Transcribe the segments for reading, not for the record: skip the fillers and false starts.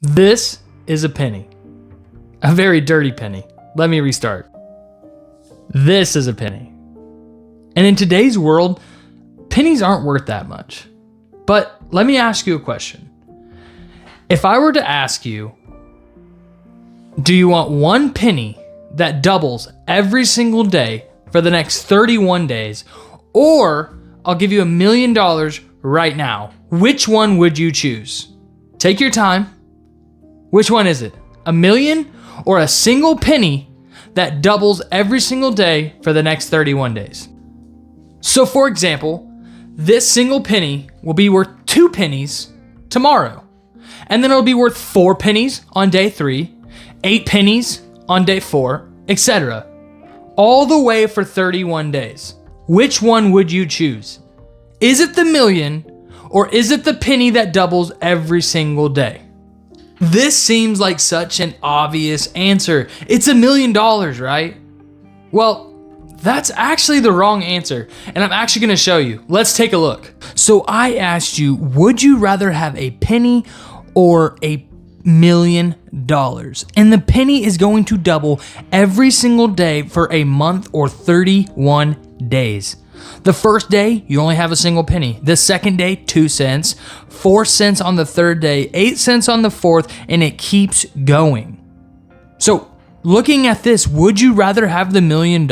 This is a penny. A very dirty penny. Let me restart. This is a penny. And in today's world, pennies aren't worth that much. But let me ask you a question. If I were to ask you, do you want one penny that doubles every single day for the next 31 days, or I'll give you $1 million right now, which one would you choose? Take your time. Which one is it? $1 million or a single penny that doubles every single day for the next 31 days? So for example, this single penny will be worth 2 pennies tomorrow. And then it'll be worth 4 pennies on day 3, 8 pennies on day 4, etc. All the way for 31 days. Which one would you choose? Is it the million or is it the penny that doubles every single day? This seems like such an obvious answer. It's $1 million, right? Well, that's actually the wrong answer, and I'm actually going to show you. Let's take a look. So I asked you, would you rather have a penny or $1 million? And the penny is going to double every single day for a month or 31 days. The first day, you only have a single penny. The second day, 2 cents, 4 cents on the third day, 8 cents on the fourth, and it keeps going. So looking at this, would you rather have the $1 million?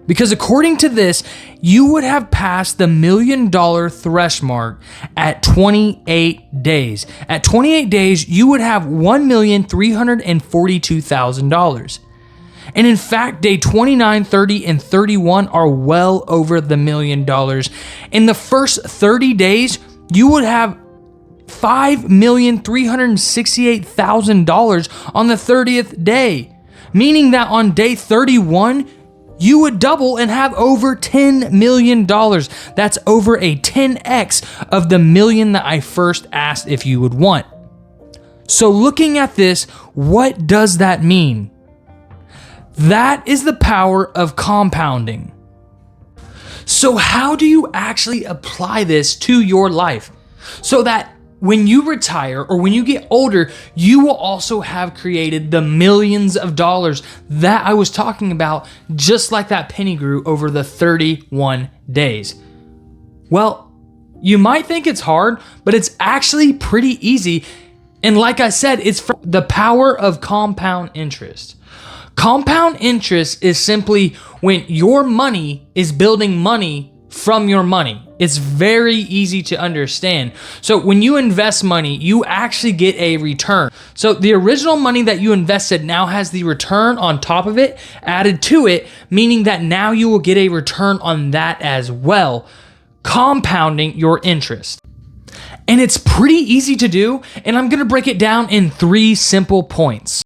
Because according to this, you would have passed the $1 million threshold mark at 28 days. At 28 days, you would have $1,342,000. And in fact, day 29, 30, and 31 are well over the $1 million. In the first 30 days, you would have $5,368,000 on the 30th day, meaning that on day 31, you would double and have over $10 million. That's over a 10x of the million that I first asked if you would want. So looking at this, what does that mean? That is the power of compounding. So how do you actually apply this to your life so that when you retire or when you get older, you will also have created the millions of dollars that I was talking about, just like that penny grew over the 31 days? Well, you might think it's hard, but it's actually pretty easy. And like I said, it's from the power of compound interest. Compound interest is simply when your money is building money from your money. It's very easy to understand. So when you invest money, you actually get a return. So the original money that you invested now has the return on top of it added to it, meaning that now you will get a return on that as well, compounding your interest. And it's pretty easy to do, and I'm gonna break it down in 3 simple points.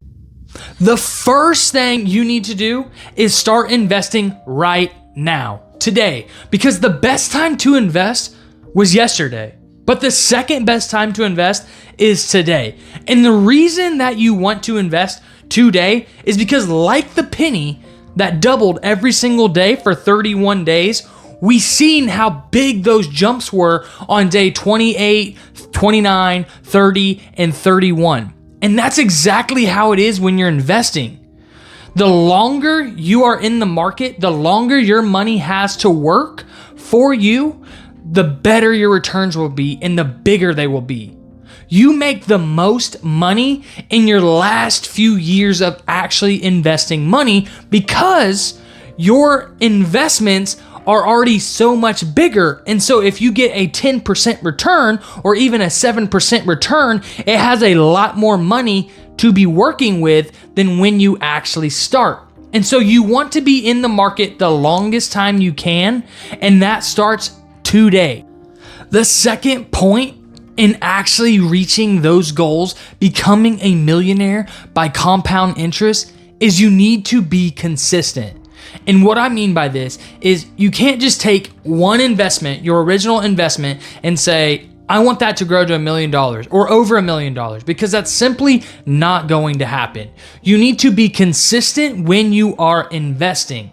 The first thing you need to do is start investing right now, today, because the best time to invest was yesterday, but the second best time to invest is today. And the reason that you want to invest today is because, like the penny that doubled every single day for 31 days, we seen how big those jumps were on day 28, 29, 30, and 31. And that's exactly how it is when you're investing. The longer you are in the market, the longer your money has to work for you, the better your returns will be and the bigger they will be. You make the most money in your last few years of actually investing money because your investments are already so much bigger. And so if you get a 10% return or even a 7% return, it has a lot more money to be working with than when you actually start. And so you want to be in the market the longest time you can, and that starts today. The second point in actually reaching those goals, becoming a millionaire by compound interest, is you need to be consistent. And what I mean by this is you can't just take one investment, your original investment, and say, I want that to grow to $1 million or over $1 million, because that's simply not going to happen. You need to be consistent when you are investing.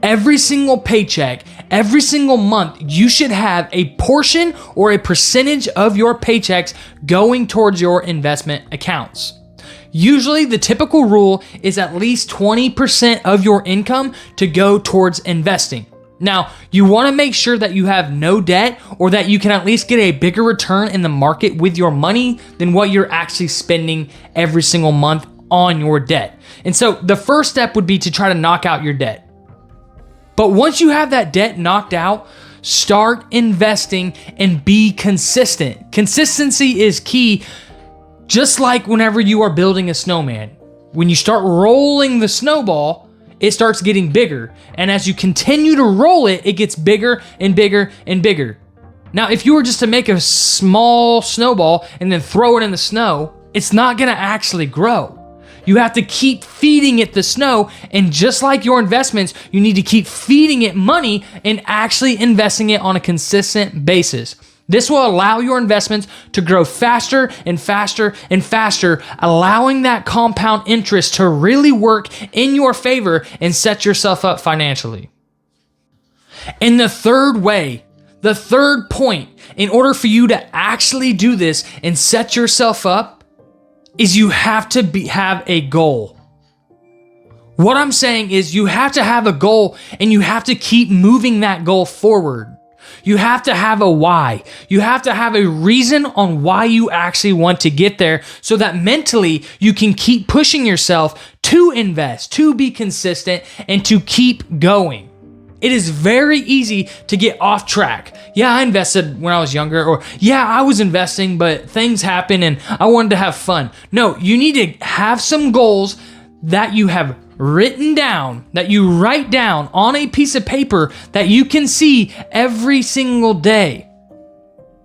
every single paycheck, every single month, you should have a portion or a percentage of your paychecks going towards your investment accounts. Usually the typical rule is at least 20% of your income to go towards investing. Now, you want to make sure that you have no debt or that you can at least get a bigger return in the market with your money than what you're actually spending every single month on your debt. And so the first step would be to try to knock out your debt. But once you have that debt knocked out, start investing and be consistent. Consistency is key, just like whenever you are building a snowman. When you start rolling the snowball, it starts getting bigger. And as you continue to roll it, it gets bigger and bigger and bigger. Now, if you were just to make a small snowball and then throw it in the snow, it's not gonna actually grow. You have to keep feeding it the snow, and just like your investments, you need to keep feeding it money and actually investing it on a consistent basis. This will allow your investments to grow faster and faster and faster, allowing that compound interest to really work in your favor and set yourself up financially. And the third way, the third point, in order for you to actually do this and set yourself up, is you have to have a goal. What I'm saying is you have to have a goal and you have to keep moving that goal forward. You have to have a why. You have to have a reason on why you actually want to get there so that mentally you can keep pushing yourself to invest, to be consistent, and to keep going. It is very easy to get off track. Yeah, I invested when I was younger, or yeah, I was investing, but things happen and I wanted to have fun. No, you need to have some goals that you have written down, that you write down on a piece of paper that you can see every single day.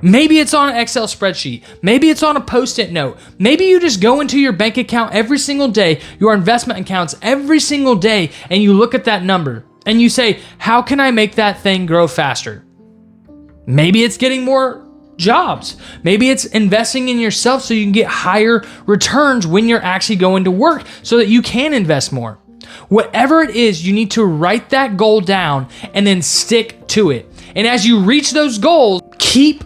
Maybe it's on an Excel spreadsheet. Maybe it's on a Post-it note. Maybe you just go into your bank account every single day, your investment accounts every single day, and you look at that number. And you say, how can I make that thing grow faster? Maybe it's getting more jobs. Maybe it's investing in yourself so you can get higher returns when you're actually going to work so that you can invest more. Whatever it is, you need to write that goal down and then stick to it. And as you reach those goals, keep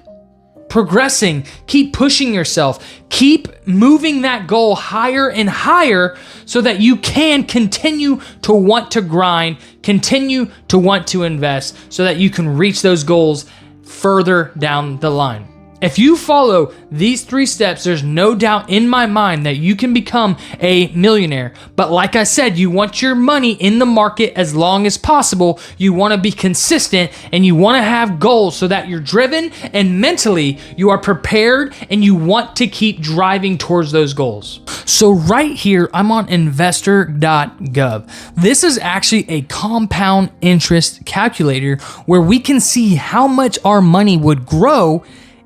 progressing, keep pushing yourself, keep moving that goal higher and higher so that you can continue to want to grind, continue to want to invest so that you can reach those goals further down the line. If you follow these 3 steps, there's no doubt in my mind that you can become a millionaire. But like I said, you want your money in the market as long as possible. You want to be consistent and you want to have goals so that you're driven and mentally you are prepared and you want to keep driving towards those goals. So right here, I'm on investor.gov. This is actually a compound interest calculator where we can see how much our money would grow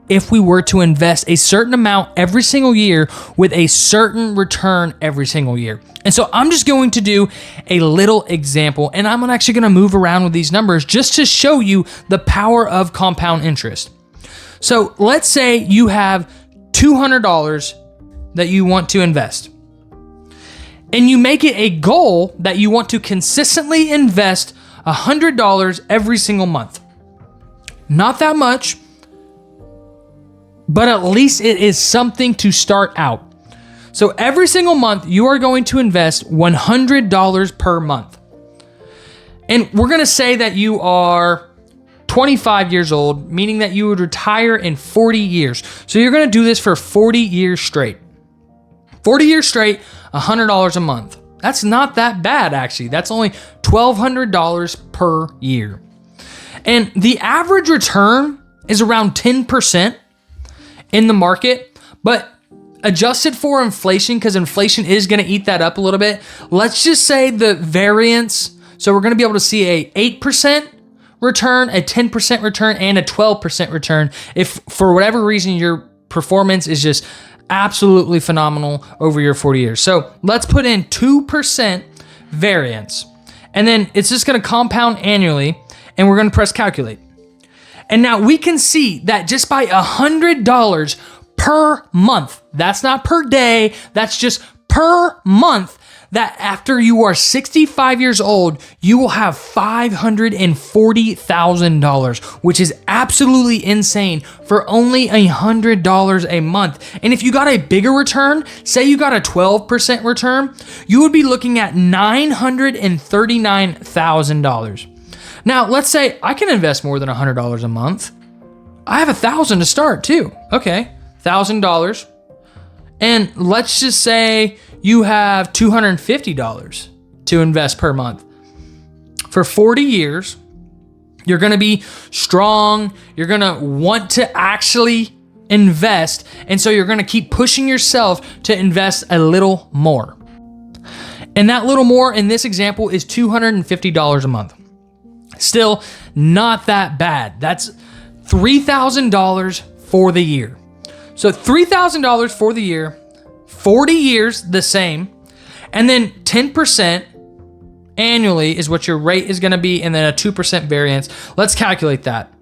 if we were to invest a certain amount every single year with a certain return every single year. And so I'm just going to do a little example, and I'm actually going to move around with these numbers just to show you the power of compound interest. So let's say you have $200 that you want to invest, and you make it a goal that you want to consistently invest $100 every single month. Not that much, but at least it is something to start out. So every single month, you are going to invest $100 per month. And we're going to say that you are 25 years old, meaning that you would retire in 40 years. So you're going to do this for 40 years straight. 40 years straight, $100 a month. That's not that bad, actually. That's only $1,200 per year. And the average return is around 10% in the market, but adjusted for inflation, because inflation is going to eat that up a little bit. Let's just say the variance. So we're going to be able to see a 8% return, a 10% return, and a 12% return if for whatever reason your performance is just absolutely phenomenal over your 40 years. So let's put in 2% variance, and then it's just going to compound annually, and we're going to press calculate. And now we can see that just by $100 per month, that's not per day, that's just per month, that after you are 65 years old, you will have $540,000, which is absolutely insane for only $100 a month. And if you got a bigger return, say you got a 12% return, you would be looking at $939,000. Now, let's say I can invest more than $100 a month. I have $1,000 to start too. Okay, $1,000. And let's just say you have $250 to invest per month. For 40 years, you're gonna be strong. You're gonna want to actually invest. And so you're gonna keep pushing yourself to invest a little more. And that little more in this example is $250 a month. Still not that bad. That's $3,000 for the year. So $3,000 for the year, 40 years the same, and then 10% annually is what your rate is gonna be, and then a 2% variance. Let's calculate that.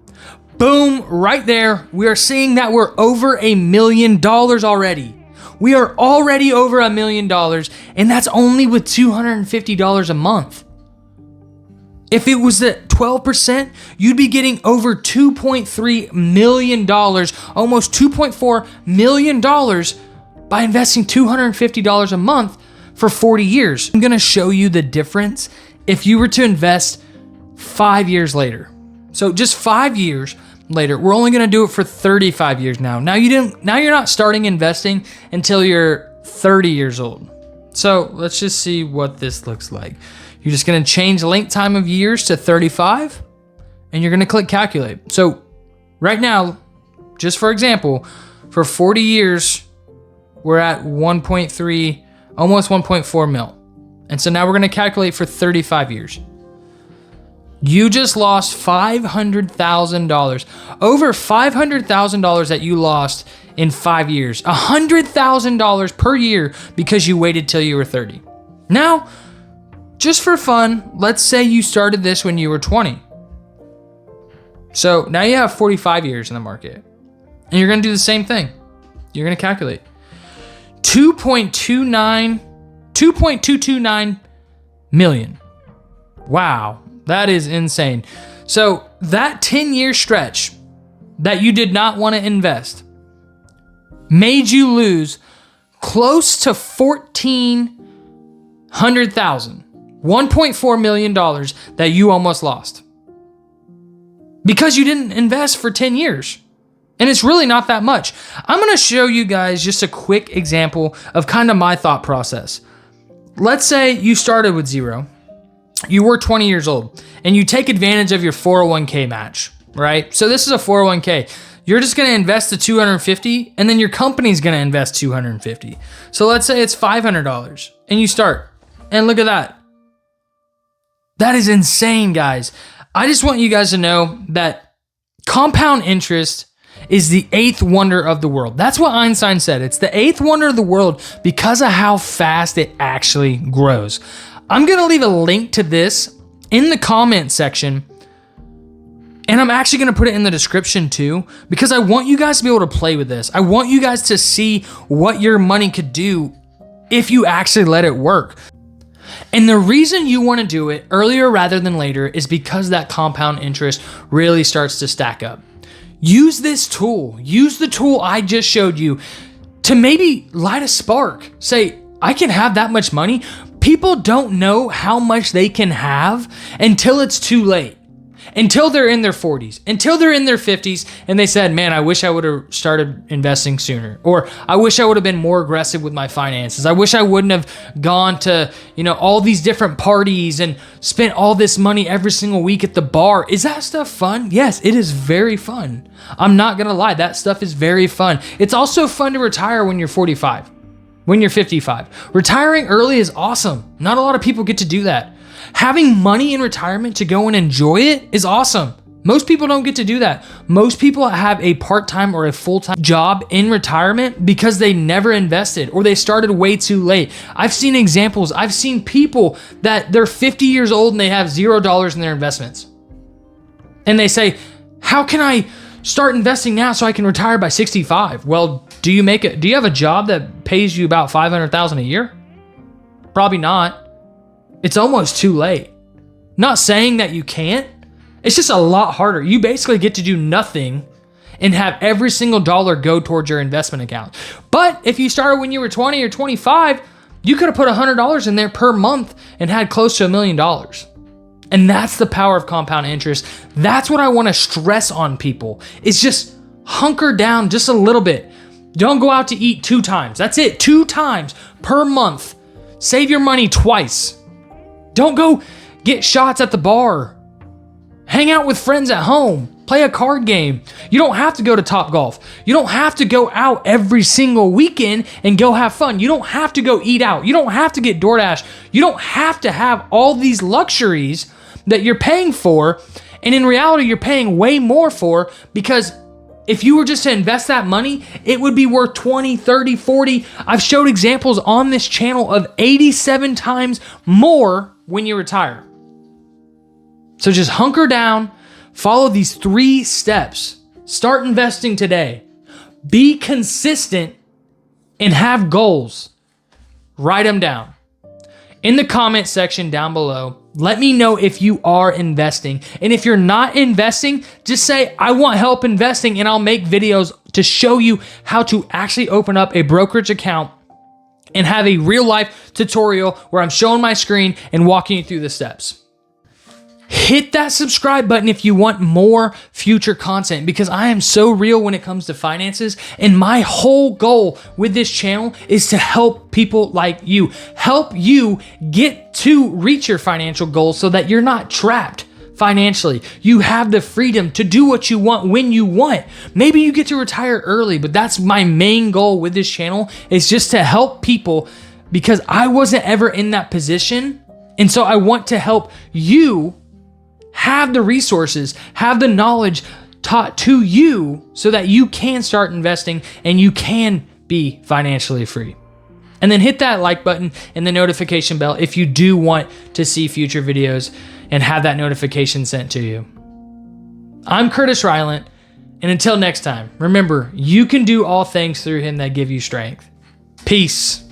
Boom, right there, we are seeing that we're over $1 million already. We are already over $1 million, and that's only with $250 a month. If it was at 12%, you'd be getting over $2.3 million, almost $2.4 million by investing $250 a month for 40 years. I'm gonna show you the difference if you were to invest 5 years later. So just 5 years later, we're only gonna do it for 35 years now. Now you're not starting investing until you're 30 years old. So let's just see what this looks like. You're just gonna change length time of years to 35, and you're gonna click calculate. So right now, just for example, for 40 years, we're at 1.3, almost 1.4 mil. And so now we're gonna calculate for 35 years. You just lost $500,000, over $500,000 that you lost in 5 years, $100,000 per year because you waited till you were 30. Now, just for fun, let's say you started this when you were 20. So now you have 45 years in the market, and you're gonna do the same thing. You're gonna calculate 2.229 million. Wow, that is insane. So that 10-year stretch that you did not want to invest made you lose close to $1,400,000. $1.4 million that you almost lost because you didn't invest for 10 years. And it's really not that much. I'm gonna show you guys just a quick example of kind of my thought process. Let's say you started with zero, you were 20 years old, and you take advantage of your 401k match, right? So this is a 401k. You're just gonna invest the $250, and then your company's gonna invest $250. So let's say it's $500, and you start, and look at that. That is insane, guys. I just want you guys to know that compound interest is the 8th wonder of the world. That's what Einstein said. It's the 8th wonder of the world because of how fast it actually grows. I'm gonna leave a link to this in the comment section, and I'm actually gonna put it in the description too, because I want you guys to be able to play with this. I want you guys to see what your money could do if you actually let it work. And the reason you want to do it earlier rather than later is because that compound interest really starts to stack up. Use this tool. Use the tool I just showed you to maybe light a spark. Say, I can have that much money. People don't know how much they can have until it's too late. Until they're in their 40s, until they're in their 50s, and they said, man, I wish I would have started investing sooner. Or I wish I would have been more aggressive with my finances. I wish I wouldn't have gone to, all these different parties and spent all this money every single week at the bar. Is that stuff fun? Yes, it is very fun. I'm not gonna lie, that stuff is very fun. It's also fun to retire when you're 45, when you're 55. Retiring early is awesome. Not a lot of people get to do that. Having money in retirement to go and enjoy it is awesome. Most people don't get to do that. Most people have a part-time or a full-time job in retirement because they never invested or they started way too late. I've seen examples. I've seen people that they're 50 years old and they have $0 in their investments. And they say, how can I start investing now so I can retire by 65? Well, do you have a job that pays you about $500,000 a year? Probably not. It's almost too late. Not saying that you can't. It's just a lot harder. You basically get to do nothing and have every single dollar go towards your investment account. But if you started when you were 20 or 25, you could have put $100 in there per month and had close to $1 million. And that's the power of compound interest. That's what I want to stress on people, is just hunker down just a little bit. Don't go out to eat 2 times. That's it, 2 times per month. Save your money twice. Don't go get shots at the bar. Hang out with friends at home. Play a card game. You don't have to go to Topgolf. You don't have to go out every single weekend and go have fun. You don't have to go eat out. You don't have to get DoorDash. You don't have to have all these luxuries that you're paying for. And in reality, you're paying way more for, because if you were just to invest that money, it would be worth 20, 30, 40. I've showed examples on this channel of 87 times more when you retire. So just hunker down, follow these 3 steps. Start investing today. Be consistent and have goals. Write them down. In the comment section down below, let me know if you are investing. And if you're not investing, just say, I want help investing, and I'll make videos to show you how to actually open up a brokerage account and have a real life tutorial where I'm showing my screen and walking you through the steps. Hit that subscribe button if you want more future content, because I am so real when it comes to finances. And my whole goal with this channel is to help people like you, help you get to reach your financial goals so that you're not trapped financially. You have the freedom to do what you want when you want. Maybe you get to retire early, but that's my main goal with this channel, is just to help people, because I wasn't ever in that position. And so I want to help you have the resources, have the knowledge taught to you so that you can start investing and you can be financially free. And then hit that like button and the notification bell if you do want to see future videos and have that notification sent to you. I'm Curtis Rylant, and until next time, remember, you can do all things through him that give you strength. Peace.